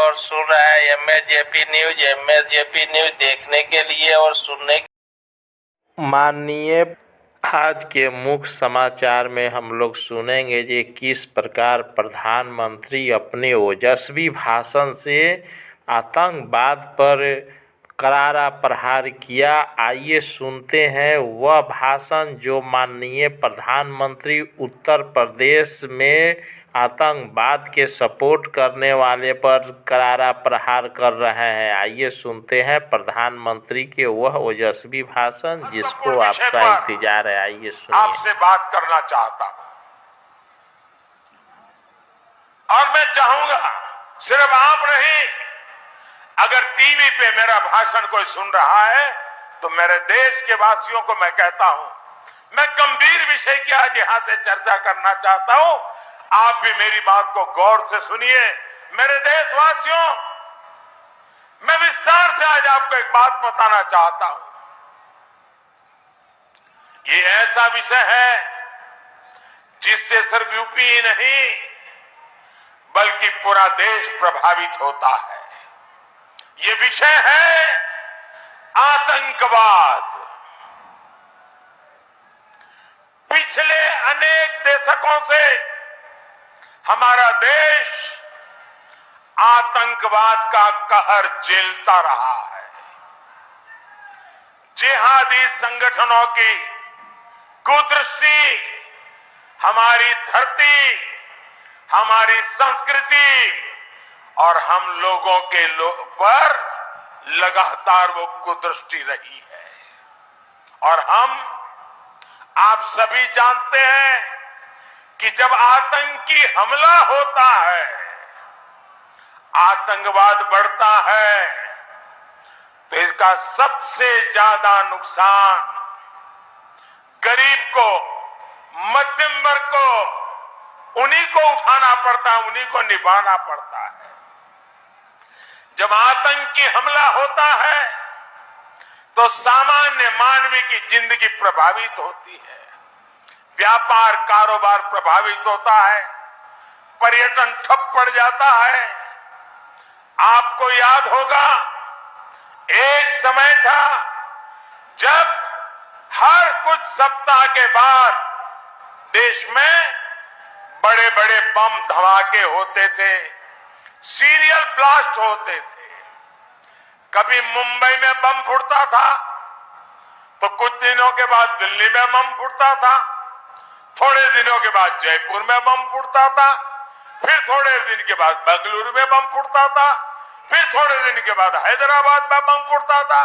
और सुन रहा है एमएसजेपी न्यूज। एमएसजेपी न्यूज देखने के लिए और सुनने माननीय आज के मुख्य समाचार में हम लोग सुनेंगे कि किस प्रकार प्रधानमंत्री अपने ओजस्वी भाषण से आतंकवाद पर करारा प्रहार किया। आइए सुनते हैं वह भाषण जो माननीय प्रधानमंत्री उत्तर प्रदेश में आतंकवाद के सपोर्ट करने वाले पर करारा प्रहार कर रहे हैं। आइए सुनते हैं प्रधानमंत्री के वह ओजस्वी भाषण जिसको आपका इंतजार है। आइए सुनिए। आपसे बात करना चाहता हूं और मैं चाहूंगा सिर्फ आप नहीं, अगर टीवी पे मेरा भाषण कोई सुन रहा है तो मेरे देश के वासियों को मैं कहता हूं, मैं गंभीर विषय की आज यहां से चर्चा करना चाहता हूं। आप भी मेरी बात को गौर से सुनिए। मेरे देशवासियों, मैं विस्तार से आज आपको एक बात बताना चाहता हूं। ये ऐसा विषय है जिससे सिर्फ यूपी ही नहीं बल्कि पूरा देश प्रभावित होता है। ये विषय है आतंकवाद। पिछले अनेक दशकों से हमारा देश आतंकवाद का कहर झेलता रहा है। जिहादी संगठनों की कुदृष्टि हमारी धरती, हमारी संस्कृति और हम लोगों के पर लगातार वो कुदृष्टि रही है। और आप सभी जानते हैं कि जब आतंकी हमला होता है, आतंकवाद बढ़ता है, तो इसका सबसे ज्यादा नुकसान गरीब को, मध्यम वर्ग को, उन्हीं को उठाना पड़ता है, उन्हीं को निभाना पड़ता है। जब आतंकी हमला होता है तो सामान्य मानवी की जिंदगी प्रभावित होती है, व्यापार कारोबार प्रभावित होता है, पर्यटन ठप पड़ जाता है। आपको याद होगा, एक समय था जब हर कुछ सप्ताह के बाद देश में बड़े बड़े बम धमाके होते थे, सीरियल ब्लास्ट होते थे। कभी मुंबई में बम फूटता था तो कुछ दिनों के बाद दिल्ली में बम फूटता था, थोड़े दिनों के बाद जयपुर में बम फूटता था, फिर थोड़े दिन के बाद बेंगलुरु में बम फूटता था, फिर थोड़े दिन के बाद हैदराबाद में बम फूटता था,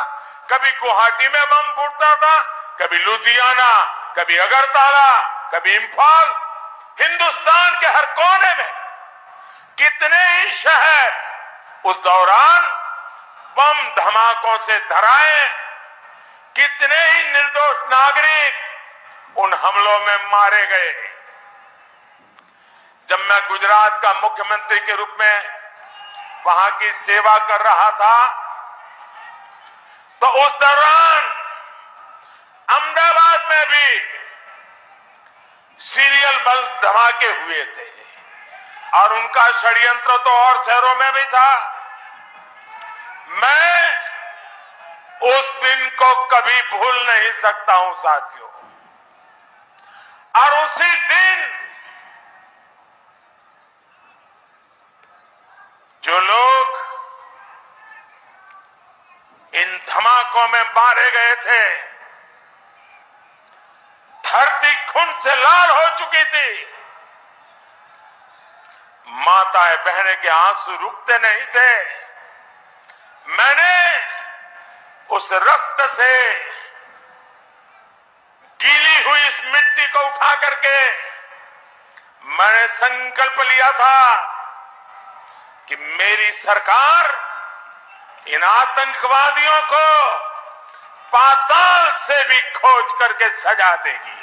कभी गुवाहाटी में बम फूटता था, कभी लुधियाना, कभी अगरतला, कभी इम्फाल। हिंदुस्तान के हर कोने में कितने ही शहर उस दौरान बम धमाकों से धराए, कितने ही निर्दोष नागरिक उन हमलों में मारे गए। जब मैं गुजरात का मुख्यमंत्री के रूप में वहां की सेवा कर रहा था तो उस दौरान अहमदाबाद में भी सीरियल बम धमाके हुए थे और उनका षड्यंत्र तो और शहरों में भी था। मैं उस दिन को कभी भूल नहीं सकता हूं साथियों। और उसी दिन जो लोग इन धमाकों में मारे गए थे, धरती खून से लाल हो चुकी थी, माताएं बहनें के आंसू रुकते नहीं थे। मैंने उस रक्त से गीली हुई इस मिट्टी को उठा करके मैंने संकल्प लिया था कि मेरी सरकार इन आतंकवादियों को पाताल से भी खोज करके सजा देगी।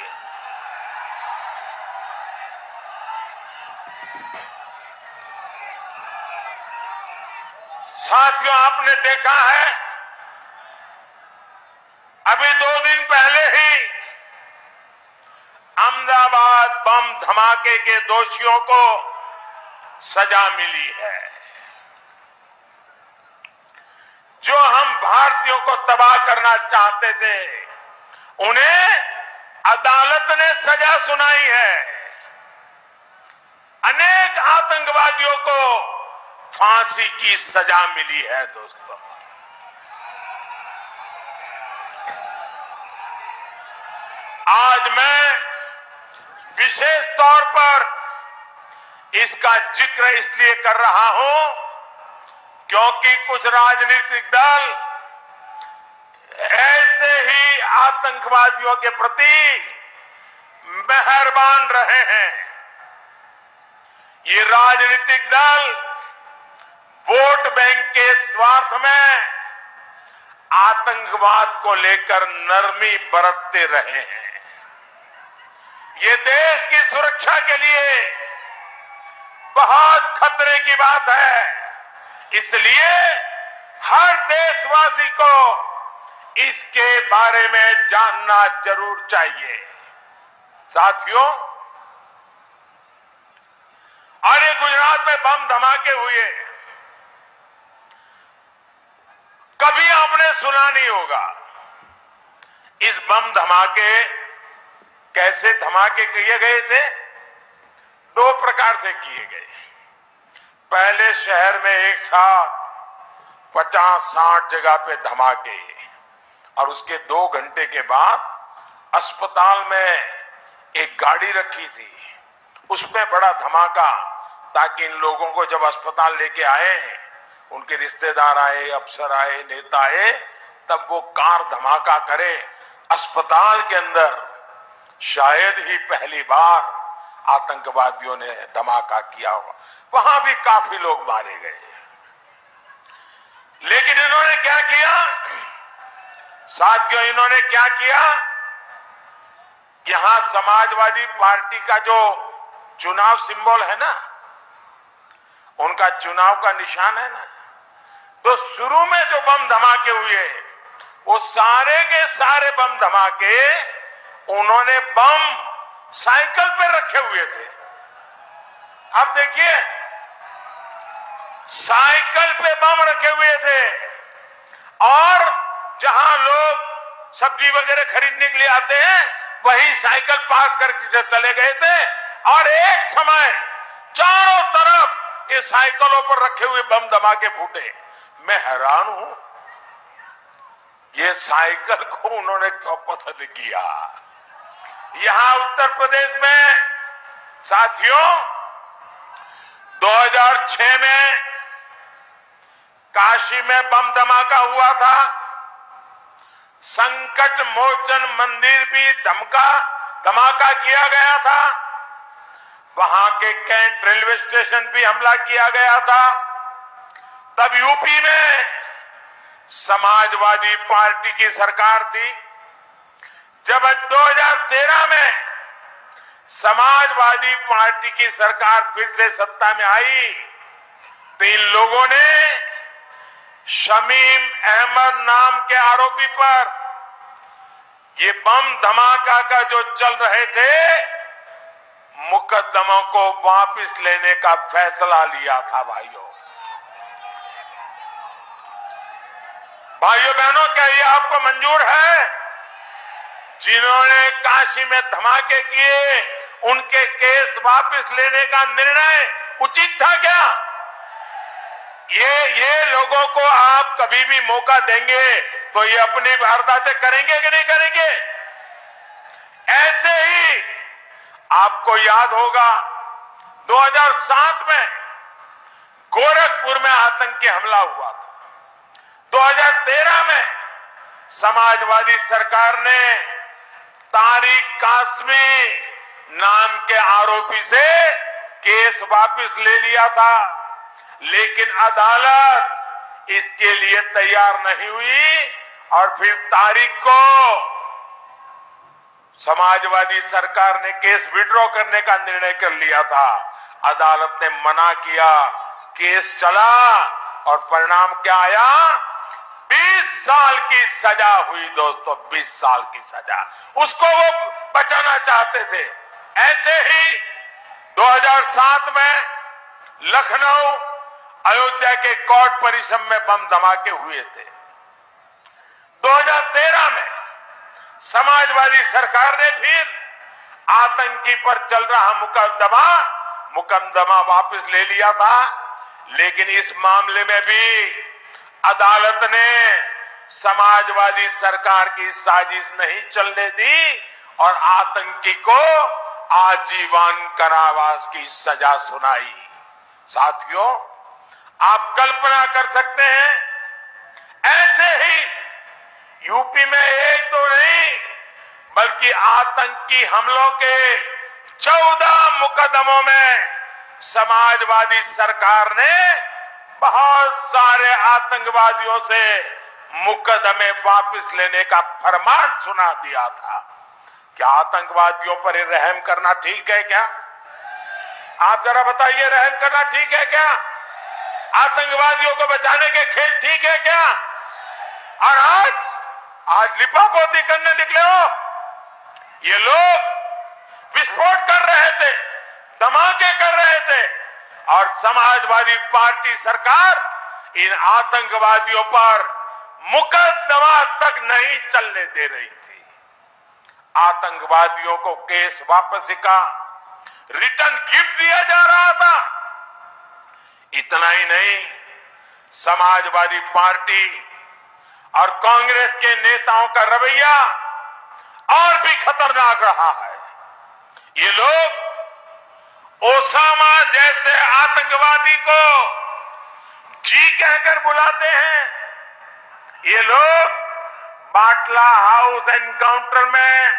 साथियों, आपने देखा है अभी 2 दिन पहले ही अहमदाबाद बम धमाके के दोषियों को सजा मिली है। भारतीयों को तबाह करना चाहते थे, उन्हें अदालत ने सजा सुनाई है। अनेक आतंकवादियों को फांसी की सजा मिली है दोस्तों। आज मैं विशेष तौर पर इसका जिक्र इसलिए कर रहा हूं क्योंकि कुछ राजनीतिक दल ऐसे ही आतंकवादियों के प्रति मेहरबान रहे हैं। ये राजनीतिक दल वोट बैंक के स्वार्थ में आतंकवाद को लेकर नरमी बरतते रहे हैं। ये देश की सुरक्षा के लिए बहुत खतरे की बात है। इसलिए हर देशवासी को इसके बारे में जानना जरूर चाहिए। साथियों, और ये गुजरात में बम धमाके हुए, कभी आपने सुना नहीं होगा। इस बम धमाके कैसे धमाके किए गए थे? दो प्रकार से किए गए। पहले शहर में एक साथ 50-60 जगह पे धमाके, और उसके 2 घंटे के बाद अस्पताल में एक गाड़ी रखी थी, उसमें बड़ा धमाका, ताकि इन लोगों को जब अस्पताल लेके आए, उनके रिश्तेदार आए, अफसर आए, नेता आए, तब वो कार धमाका करे। अस्पताल के अंदर शायद ही पहली बार आतंकवादियों ने धमाका किया होगा। वहां भी काफी लोग मारे गए। लेकिन इन्होंने क्या किया साथियों? इन्होंने क्या किया? यहां समाजवादी पार्टी का जो चुनाव सिंबल है ना, उनका चुनाव का निशान है ना, तो शुरू में जो बम धमाके हुए, वो सारे के सारे बम धमाके उन्होंने बम साइकिल पे रखे हुए थे। अब देखिए, साइकिल पे बम रखे हुए थे, और जहां लोग सब्जी वगैरह खरीदने के लिए आते हैं, वही साइकिल पार्क करके चले गए थे, और एक समय चारों तरफ ये साइकिलों पर रखे हुए बम धमाके फूटे। मैं हैरान हूं, ये साइकिल को उन्होंने क्यों पसंद किया? यहां उत्तर प्रदेश में साथियों 2006 में काशी में बम धमाका हुआ था। संकट मोचन मंदिर भी धमाका किया गया था। वहां के कैंट रेलवे स्टेशन भी हमला किया गया था। तब यूपी में समाजवादी पार्टी की सरकार थी। जब 2013 में समाजवादी पार्टी की सरकार फिर से सत्ता में आई, तो इन लोगों ने शमीम अहमद नाम के आरोपी पर ये बम धमाका का जो चल रहे थे, मुकदमों को वापस लेने का फैसला लिया था। भाइयों बहनों, क्या ये आपको मंजूर है? जिन्होंने काशी में धमाके किए, उनके केस वापस लेने का निर्णय उचित था क्या? ये लोगों को आप कभी भी मौका देंगे तो ये अपनी वारदातें करेंगे कि नहीं करेंगे? ऐसे ही आपको याद होगा 2007 में गोरखपुर में आतंकी हमला हुआ था। 2013 में समाजवादी सरकार ने तारिक कासमी नाम के आरोपी से केस वापस ले लिया था, लेकिन अदालत इसके लिए तैयार नहीं हुई, और फिर तारिक को समाजवादी सरकार ने केस विड्रॉ करने का निर्णय कर लिया था। अदालत ने मना किया, केस चला, और परिणाम क्या आया? 20 साल की सजा हुई दोस्तों, 20 साल की सजा। उसको वो बचाना चाहते थे। ऐसे ही 2007 में लखनऊ, अयोध्या के कोर्ट परिसर में बम धमाके हुए थे। 2013 में समाजवादी सरकार ने फिर आतंकी पर चल रहा मुकदमा वापस ले लिया था, लेकिन इस मामले में भी अदालत ने समाजवादी सरकार की साजिश नहीं चलने दी और आतंकी को आजीवन कारावास की सजा सुनाई। साथियों, आप कल्पना कर सकते हैं, ऐसे ही यूपी में एक तो नहीं बल्कि आतंकी हमलों के 14 मुकदमों में समाजवादी सरकार ने बहुत सारे आतंकवादियों से मुकदमे वापस लेने का फरमान सुना दिया था। क्या आतंकवादियों पर रहम करना ठीक है क्या? आप जरा बताइए, रहम करना ठीक है क्या? आतंकवादियों को बचाने के खेल ठीक है क्या? और आज लिपापोती करने निकले हो। ये लोग विस्फोट कर रहे थे, धमाके कर रहे थे और समाजवादी पार्टी सरकार इन आतंकवादियों पर मुकदमा तक नहीं चलने दे रही थी। आतंकवादियों को केस वापसी का रिटर्न गिफ्ट दिया जा रहा था। इतना ही नहीं, समाजवादी पार्टी और कांग्रेस के नेताओं का रवैया और भी खतरनाक रहा है। ये लोग ओसामा जैसे आतंकवादी को जी कहकर बुलाते हैं। ये लोग बाटला हाउस एनकाउंटर में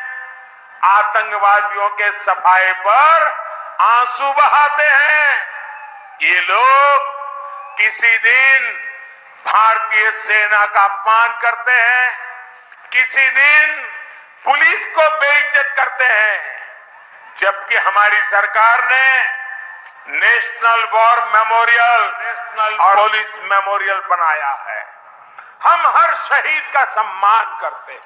आतंकवादियों के सफाए पर आंसू बहाते हैं। ये लोग किसी दिन भारतीय सेना का अपमान करते हैं, किसी दिन पुलिस को बेइज्जत करते हैं, जबकि हमारी सरकार ने national war memorial, national police memorial बनाया है। हम हर शहीद का सम्मान करते हैं।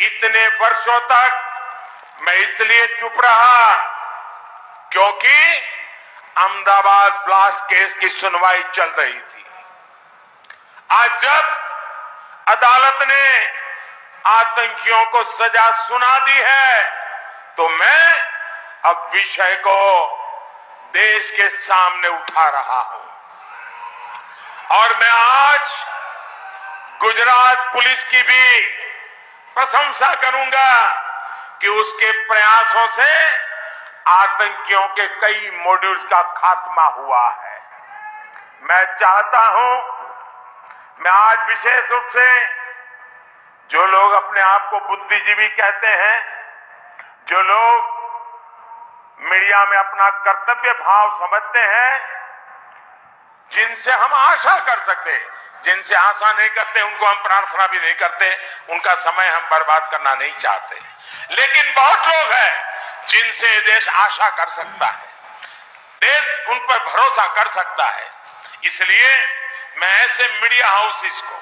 इतने वर्षों तक मैं इसलिए चुप रहा क्योंकि अहमदाबाद ब्लास्ट केस की सुनवाई चल रही थी। आज जब अदालत ने आतंकियों को सजा सुना दी है तो मैं अब विषय को देश के सामने उठा रहा हूं और मैं आज गुजरात पुलिस की भी प्रशंसा करूंगा कि उसके प्रयासों से आतंकियों के कई मॉड्यूल्स का खात्मा हुआ है। मैं चाहता हूं, मैं आज विशेष रूप से जो लोग अपने आप को बुद्धिजीवी कहते हैं, जो लोग मीडिया में अपना कर्तव्य भाव समझते हैं, जिनसे हम आशा कर सकते हैं, जिनसे आशा नहीं करते उनको हम प्रार्थना भी नहीं करते, उनका समय हम बर्बाद करना नहीं चाहते, लेकिन बहुत लोग हैं जिनसे देश आशा कर सकता है, देश उन पर भरोसा कर सकता है। इसलिए मैं ऐसे मीडिया हाउसेस को,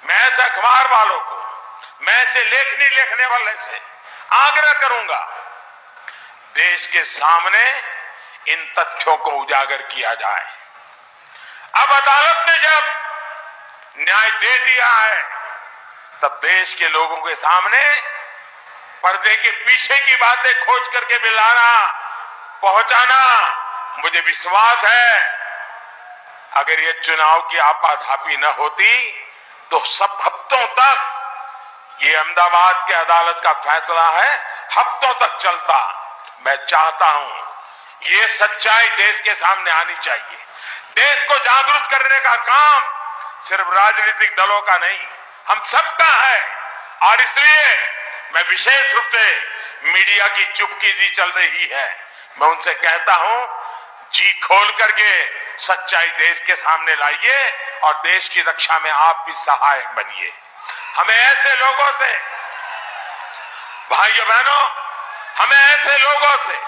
मैं ऐसे अखबार वालों को, मैं ऐसे लेखनी लिखने वाले से आग्रह करूंगा, देश के सामने इन तथ्यों को उजागर किया जाए। अब अदालत ने जब न्याय दे दिया है तब देश के लोगों के सामने पर्दे के पीछे की बातें खोज करके मिलाना, पहुंचाना, मुझे विश्वास है अगर ये चुनाव की आपाधापी न होती तो सब हफ्तों तक, ये अहमदाबाद के अदालत का फैसला है, हफ्तों तक चलता। मैं चाहता हूं ये सच्चाई देश के सामने आनी चाहिए। देश को जागरूक करने का काम सिर्फ राजनीतिक दलों का नहीं, हम सबका है और इसलिए मैं विशेष रूप से मीडिया की चुपकीदी चल रही है, मैं उनसे कहता हूं जी खोल करके सच्चाई देश के सामने लाइए और देश की रक्षा में आप भी सहायक बनिए। हमें ऐसे लोगों से, भाइयों बहनों, हमें ऐसे लोगों से,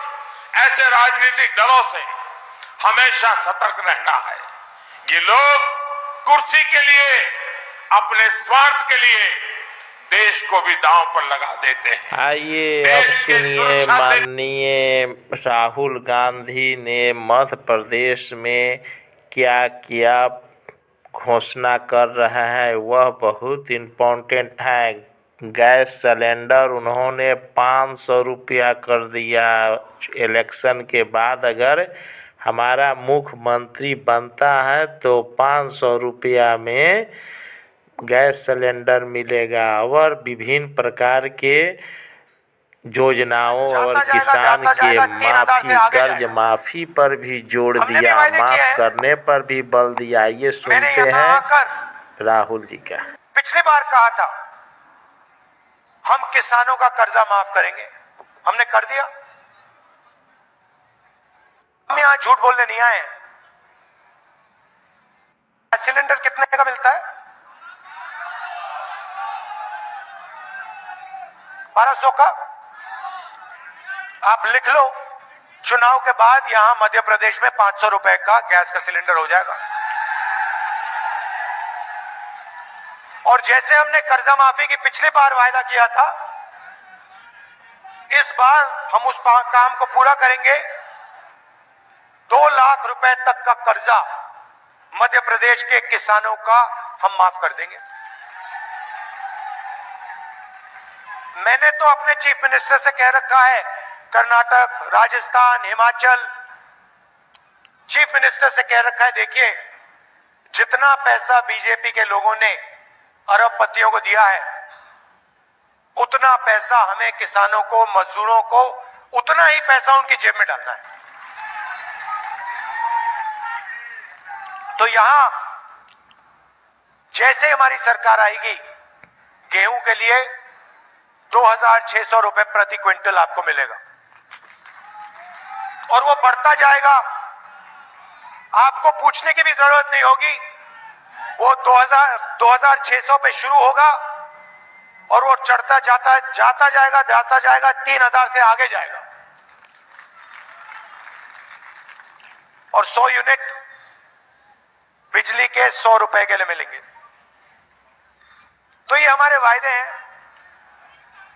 ऐसे राजनीतिक दलों से हमेशा सतर्क रहना है। ये लोग कुर्सी के लिए, अपने स्वार्थ के लिए देश को भी दांव पर लगा देते हैं। आइए अब सुनिए, माननीय राहुल गांधी ने मध्य प्रदेश में क्या किया घोषणा कर रहे हैं वह बहुत इम्पोर्टेंट है। गैस सिलेंडर उन्होंने 500 रुपया कर दिया। इलेक्शन के बाद अगर हमारा मुख्यमंत्री बनता है तो 500 रुपया में गैस सिलेंडर मिलेगा और विभिन्न प्रकार के योजनाओं और किसान के माफी, कर्ज माफी पर भी जोड़ दिया, माफ करने पर भी बल दिया। ये सुनते हैं राहुल जी का। पिछली बार कहा था हम किसानों का कर्जा माफ करेंगे, हमने कर दिया। हम यहां झूठ बोलने नहीं आए हैं। सिलेंडर कितने का मिलता है? 1200 का। आप लिख लो, चुनाव के बाद यहां मध्य प्रदेश में 500 रुपए का गैस का सिलेंडर हो जाएगा। और जैसे हमने कर्जा माफी की पिछली बार वायदा किया था, इस बार हम उस काम को पूरा करेंगे। 2 लाख रुपए तक का कर्जा मध्य प्रदेश के किसानों का हम माफ कर देंगे। मैंने तो अपने चीफ मिनिस्टर से कह रखा है, कर्नाटक, राजस्थान, हिमाचल, चीफ मिनिस्टर से कह रखा है, देखिए जितना पैसा बीजेपी के लोगों ने अरबपतियों को दिया है, उतना पैसा हमें किसानों को, मजदूरों को, उतना ही पैसा उनकी जेब में डालना है। तो यहां जैसे हमारी सरकार आएगी, गेहूं के लिए 2600 रुपए प्रति क्विंटल आपको मिलेगा और वो बढ़ता जाएगा। आपको पूछने की भी जरूरत नहीं होगी। वो 2600 पे शुरू होगा और वो चढ़ता जाता जाएगा 3000 से आगे जाएगा। और 100 यूनिट बिजली के 100 रुपए के लिए मिलेंगे। तो ये हमारे वायदे हैं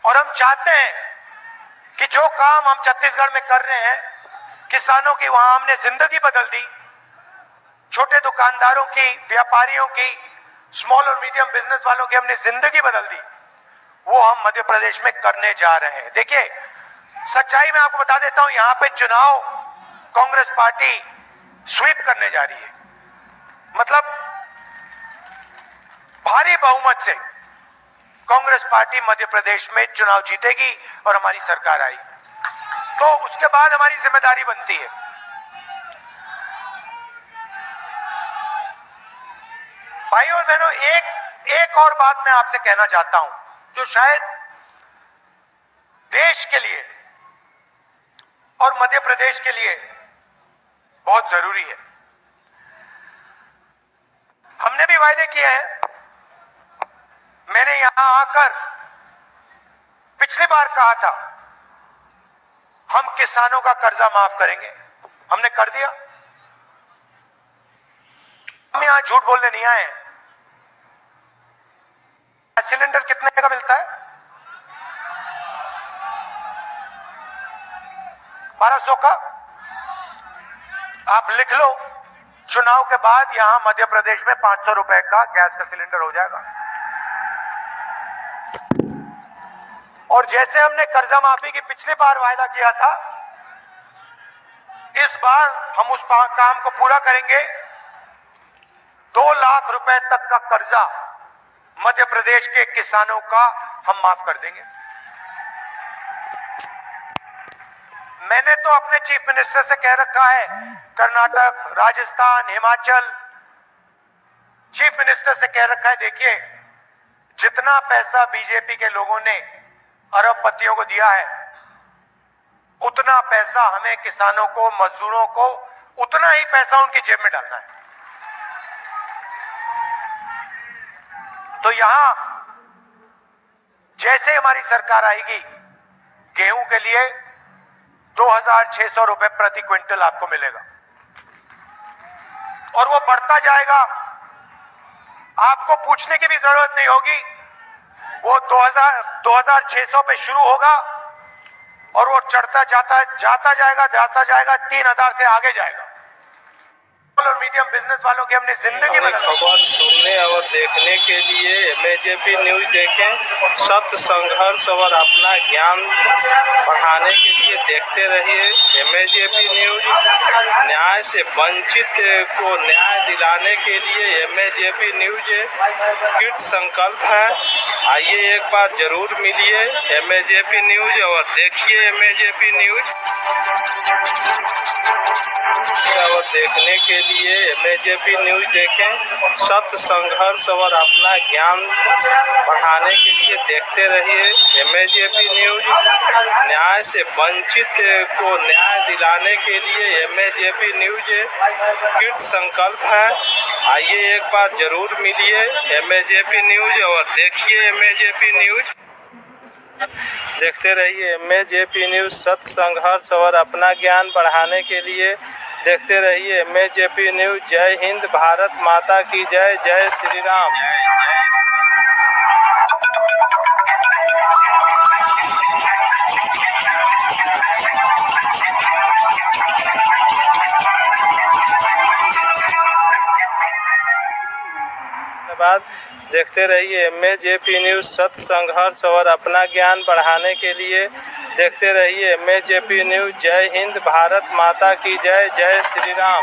और हम चाहते हैं कि जो काम हम छत्तीसगढ़ में कर रहे हैं, किसानों की वहां हमने जिंदगी बदल दी, छोटे दुकानदारों की, व्यापारियों की, स्मॉल और मीडियम बिजनेस वालों की हमने जिंदगी बदल दी, वो हम मध्य प्रदेश में करने जा रहे हैं। देखिए, सच्चाई में आपको बता देता हूं, यहां पे चुनाव कांग्रेस पार्टी स्वीप करने जा रही है। मतलब भारी बहुमत से कांग्रेस पार्टी मध्य प्रदेश में चुनाव जीतेगी और हमारी सरकार आएगी। तो उसके बाद हमारी जिम्मेदारी बनती है। भाइयों और बहनों, एक और बात मैं आपसे कहना चाहता हूं, जो शायद देश के लिए और मध्य प्रदेश के लिए बहुत जरूरी है। हमने भी वायदे किए हैं। मैंने यहां आकर पिछली बार कहा था हम किसानों का कर्जा माफ करेंगे, हमने कर दिया। हम यहां झूठ बोलने नहीं आए हैं। सिलेंडर कितने का मिलता है? 1200 का। आप लिख लो, चुनाव के बाद यहां मध्य प्रदेश में 500 रुपए का गैस का सिलेंडर हो जाएगा। और जैसे हमने कर्जा माफी की पिछली बार वायदा किया था, इस बार हम उस काम को पूरा करेंगे। 2 लाख रुपए तक का कर्जा मध्य प्रदेश के किसानों का हम माफ कर देंगे। मैंने तो अपने चीफ मिनिस्टर से कह रखा है, कर्नाटक, राजस्थान, हिमाचल, चीफ मिनिस्टर से कह रखा है, देखिए जितना पैसा बीजेपी के लोगों ने अरबपतियों को दिया है, उतना पैसा हमें किसानों को, मजदूरों को, उतना ही पैसा उनकी जेब में डालना है। तो यहां जैसे हमारी सरकार आएगी, गेहूं के लिए 2600 रुपए प्रति क्विंटल आपको मिलेगा और वो बढ़ता जाएगा। आपको पूछने की भी जरूरत नहीं होगी। वो 2600 पे शुरू होगा और वो चढ़ता जाता जाएगा 3000 से आगे जाएगा। और मीडियम बिजनेस वालों की हमने जिंदगी बदल दी। खबर सुनने और देखने के लिए MAJP न्यूज देखें। सत्य, संघर्ष और अपना ज्ञान बढ़ाने के लिए देखते रहिए MAJP न्यूज। न्याय से वंचित को न्याय दिलाने के लिए MAJP न्यूज कृत संकल्प है। आइए एक बार जरूर मिलिए MAJP न्यूज और देखिए MAJP न्यूज। और देखने के लिए MAJP न्यूज देखें। सत्य, संघर्ष और अपना ज्ञान बढ़ाने के लिए देखते रहिए MAJP न्यूज। न्याय से वंचित को न्याय दिलाने के लिए MAJP न्यूज कृत संकल्प है। आइए एक बार जरूर मिलिए MAJP न्यूज और देखिए MAJP न्यूज। देखते रहिए MAJP न्यूज। सत्य, संघर्ष और अपना ज्ञान बढ़ाने के लिए देखते रहिए MAJP न्यूज। जय हिंद, भारत माता की जय। जय श्री राम। धन्यवाद। देखते रहिए MAJP न्यूज। सत्य, संघर्ष और अपना ज्ञान बढ़ाने के लिए देखते रहिए MAJP न्यूज। जय हिंद, भारत माता की जय। जय श्री राम।